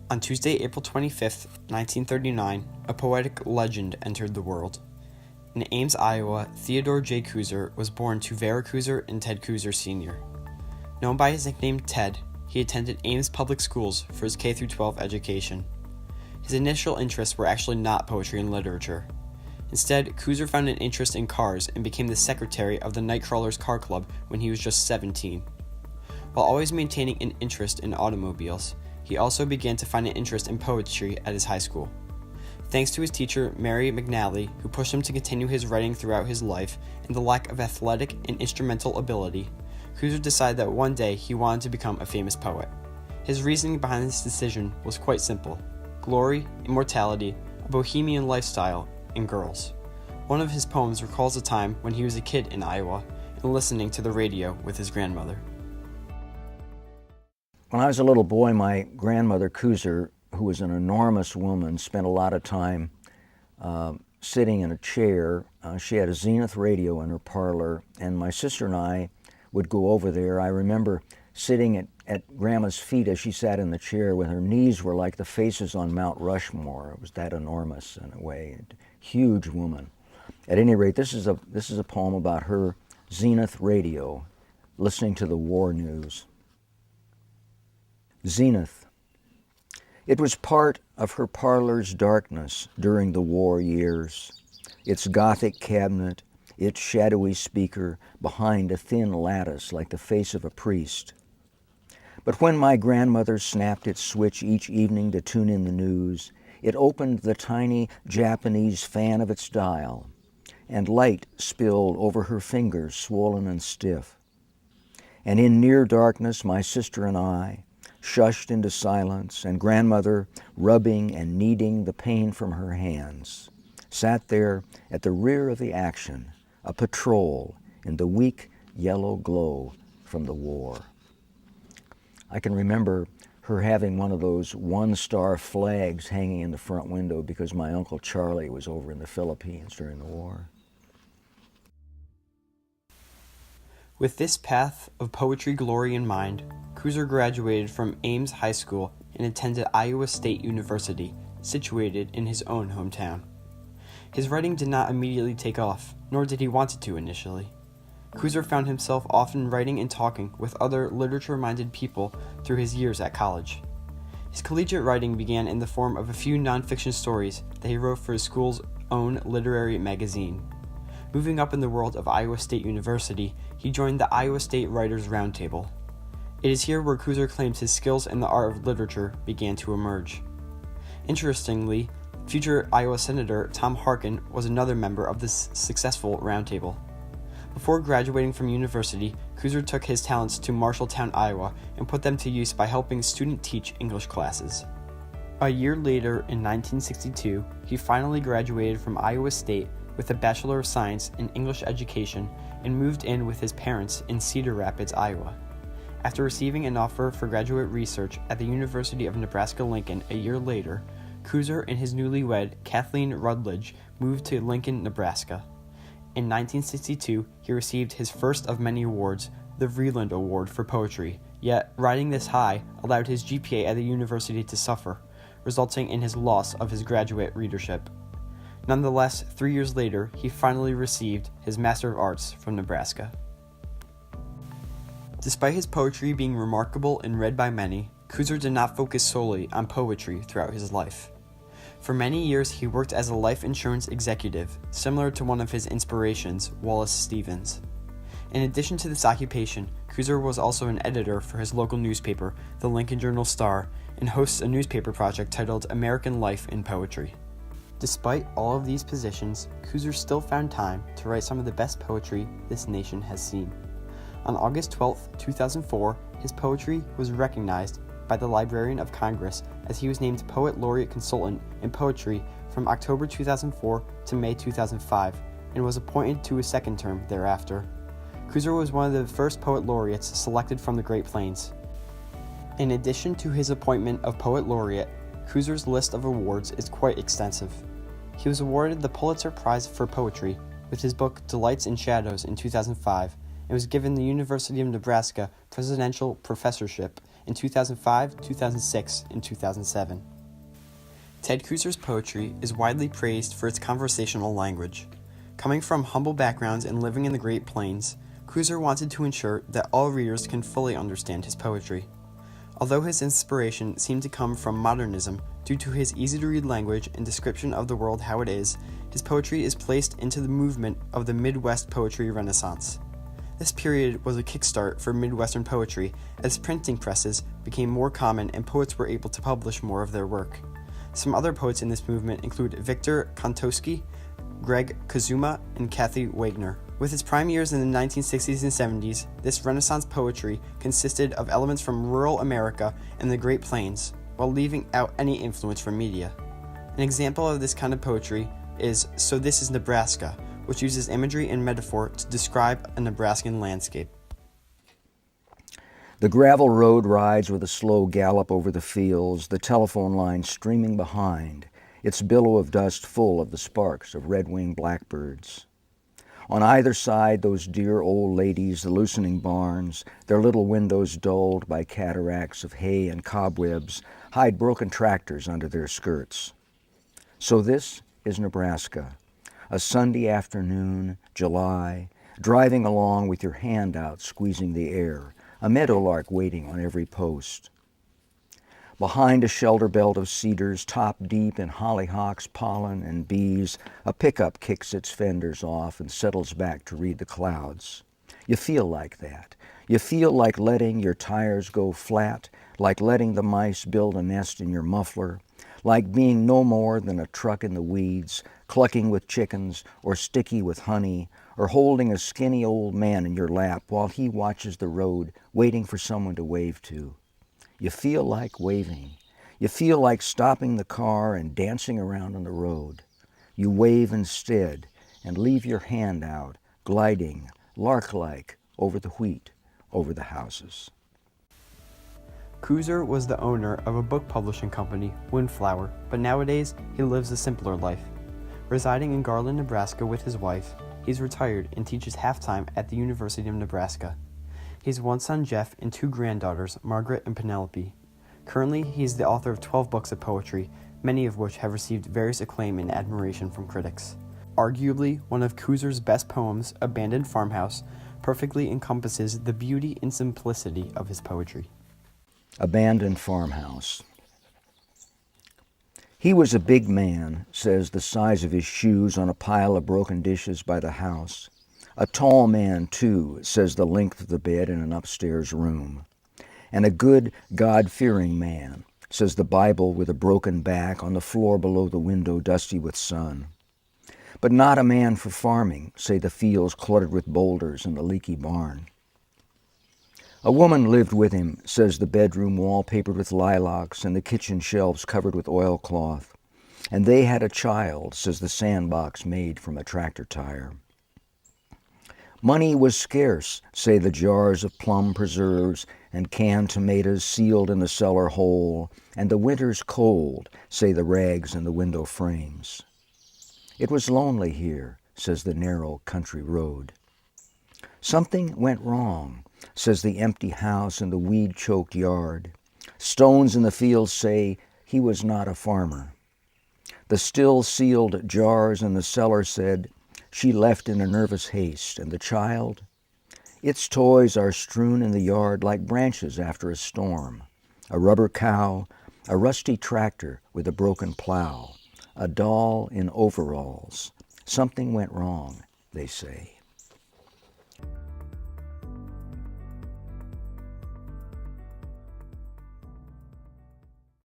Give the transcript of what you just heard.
On Tuesday, April 25th, 1939, a poetic legend entered the world. In Ames, Iowa, Theodore J. Kooser was born to Vera Kooser and Ted Kooser Sr. Known by his nickname Ted, he attended Ames Public Schools for his K-12 education. His initial interests were actually not poetry and literature. Instead, Kooser found an interest in cars and became the secretary of the Nightcrawlers Car Club when he was just 17. While always maintaining an interest in automobiles, he also began to find an interest in poetry at his high school. Thanks to his teacher, Mary McNally, who pushed him to continue his writing throughout his life, and the lack of athletic and instrumental ability, Kooser decided that one day he wanted to become a famous poet. His reasoning behind this decision was quite simple: glory, immortality, a bohemian lifestyle, and girls. One of his poems recalls a time when he was a kid in Iowa and listening to the radio with his grandmother. When I was a little boy, my grandmother, Kooser, who was an enormous woman, spent a lot of time sitting in a chair. She had a Zenith radio in her parlor, and my sister and I would go over there. I remember sitting at Grandma's feet as she sat in the chair, with her knees were like the faces on Mount Rushmore. It was that enormous in a way, huge woman. At any rate, this is a poem about her Zenith radio, listening to the war news. Zenith. It was part of her parlor's darkness during the war years, its Gothic cabinet, its shadowy speaker behind a thin lattice like the face of a priest. But when my grandmother snapped its switch each evening to tune in the news, it opened the tiny Japanese fan of its dial, and light spilled over her fingers, swollen and stiff. And in near darkness, my sister and I, shushed into silence, and grandmother, rubbing and kneading the pain from her hands, sat there at the rear of the action, a patrol in the weak yellow glow from the war. I can remember her having one of those one-star flags hanging in the front window because my Uncle Charlie was over in the Philippines during the war. With this path of poetry glory in mind, Kooser graduated from Ames High School and attended Iowa State University, situated in his own hometown. His writing did not immediately take off, nor did he want it to initially. Kooser found himself often writing and talking with other literature-minded people through his years at college. His collegiate writing began in the form of a few nonfiction stories that he wrote for his school's own literary magazine. Moving up in the world of Iowa State University, he joined the Iowa State Writers' Roundtable. It is here where Kooser claims his skills in the art of literature began to emerge. Interestingly, future Iowa Senator Tom Harkin was another member of this successful roundtable. Before graduating from university, Kooser took his talents to Marshalltown, Iowa, and put them to use by helping students teach English classes. A year later, in 1962, he finally graduated from Iowa State with a Bachelor of Science in English Education and moved in with his parents in Cedar Rapids, Iowa. After receiving an offer for graduate research at the University of Nebraska-Lincoln a year later, Kooser and his newlywed, Kathleen Rutledge, moved to Lincoln, Nebraska. In 1962, he received his first of many awards, the Vreeland Award for Poetry, yet riding this high allowed his GPA at the university to suffer, resulting in his loss of his graduate readership. Nonetheless, 3 years later, he finally received his Master of Arts from Nebraska. Despite his poetry being remarkable and read by many, Kooser did not focus solely on poetry throughout his life. For many years, he worked as a life insurance executive, similar to one of his inspirations, Wallace Stevens. In addition to this occupation, Kooser was also an editor for his local newspaper, the Lincoln Journal-Star, and hosts a newspaper project titled American Life in Poetry. Despite all of these positions, Kooser still found time to write some of the best poetry this nation has seen. On August 12, 2004, his poetry was recognized by the Librarian of Congress as he was named Poet Laureate Consultant in Poetry from October 2004 to May 2005, and was appointed to a second term thereafter. Kooser was one of the first Poet Laureates selected from the Great Plains. In addition to his appointment of Poet Laureate, Kooser's list of awards is quite extensive. He was awarded the Pulitzer Prize for Poetry with his book Delights in Shadows in 2005, and was given the University of Nebraska Presidential Professorship in 2005, 2006, and 2007. Ted Kooser's poetry is widely praised for its conversational language. Coming from humble backgrounds and living in the Great Plains, Kooser wanted to ensure that all readers can fully understand his poetry. Although his inspiration seemed to come from modernism due to his easy-to-read language and description of the world how it is, his poetry is placed into the movement of the Midwest Poetry Renaissance. This period was a kickstart for Midwestern poetry as printing presses became more common and poets were able to publish more of their work. Some other poets in this movement include Victor Kontowski, Greg Kazuma, and Kathy Wagner. With its prime years in the 1960s and 70s, this Renaissance poetry consisted of elements from rural America and the Great Plains, while leaving out any influence from media. An example of this kind of poetry is So This Is Nebraska, which uses imagery and metaphor to describe a Nebraskan landscape. The gravel road rides with a slow gallop over the fields, the telephone line streaming behind, its billow of dust full of the sparks of red-winged blackbirds. On either side, those dear old ladies, the loosening barns, their little windows dulled by cataracts of hay and cobwebs, hide broken tractors under their skirts. So this is Nebraska, a Sunday afternoon, July, driving along with your hand out squeezing the air, a meadowlark waiting on every post. Behind a shelter belt of cedars, top deep in hollyhocks, pollen, and bees, a pickup kicks its fenders off and settles back to read the clouds. You feel like that. You feel like letting your tires go flat, like letting the mice build a nest in your muffler, like being no more than a truck in the weeds, clucking with chickens, or sticky with honey, or holding a skinny old man in your lap while he watches the road, waiting for someone to wave to. You feel like waving. You feel like stopping the car and dancing around on the road. You wave instead and leave your hand out, gliding, lark-like, over the wheat, over the houses. Kooser was the owner of a book publishing company, Windflower, but nowadays he lives a simpler life. Residing in Garland, Nebraska with his wife, he's retired and teaches half-time at the University of Nebraska. He has one son, Jeff, and two granddaughters, Margaret and Penelope. Currently, he is the author of 12 books of poetry, many of which have received various acclaim and admiration from critics. Arguably, one of Kooser's best poems, Abandoned Farmhouse, perfectly encompasses the beauty and simplicity of his poetry. Abandoned Farmhouse. He was a big man, says the size of his shoes on a pile of broken dishes by the house. A tall man, too, says the length of the bed in an upstairs room. And a good, God-fearing man, says the Bible with a broken back on the floor below the window dusty with sun. But not a man for farming, say the fields cluttered with boulders and the leaky barn. A woman lived with him, says the bedroom wallpapered with lilacs and the kitchen shelves covered with oilcloth. And they had a child, says the sandbox made from a tractor tire. Money was scarce, say the jars of plum preserves and canned tomatoes sealed in the cellar hole, and the winters cold, say the rags in the window frames. It was lonely here, says the narrow country road. Something went wrong, says the empty house and the weed-choked yard. Stones in the fields say he was not a farmer. The still-sealed jars in the cellar said, she left in a nervous haste, and the child? Its toys are strewn in the yard like branches after a storm. A rubber cow, a rusty tractor with a broken plow, a doll in overalls. Something went wrong, they say.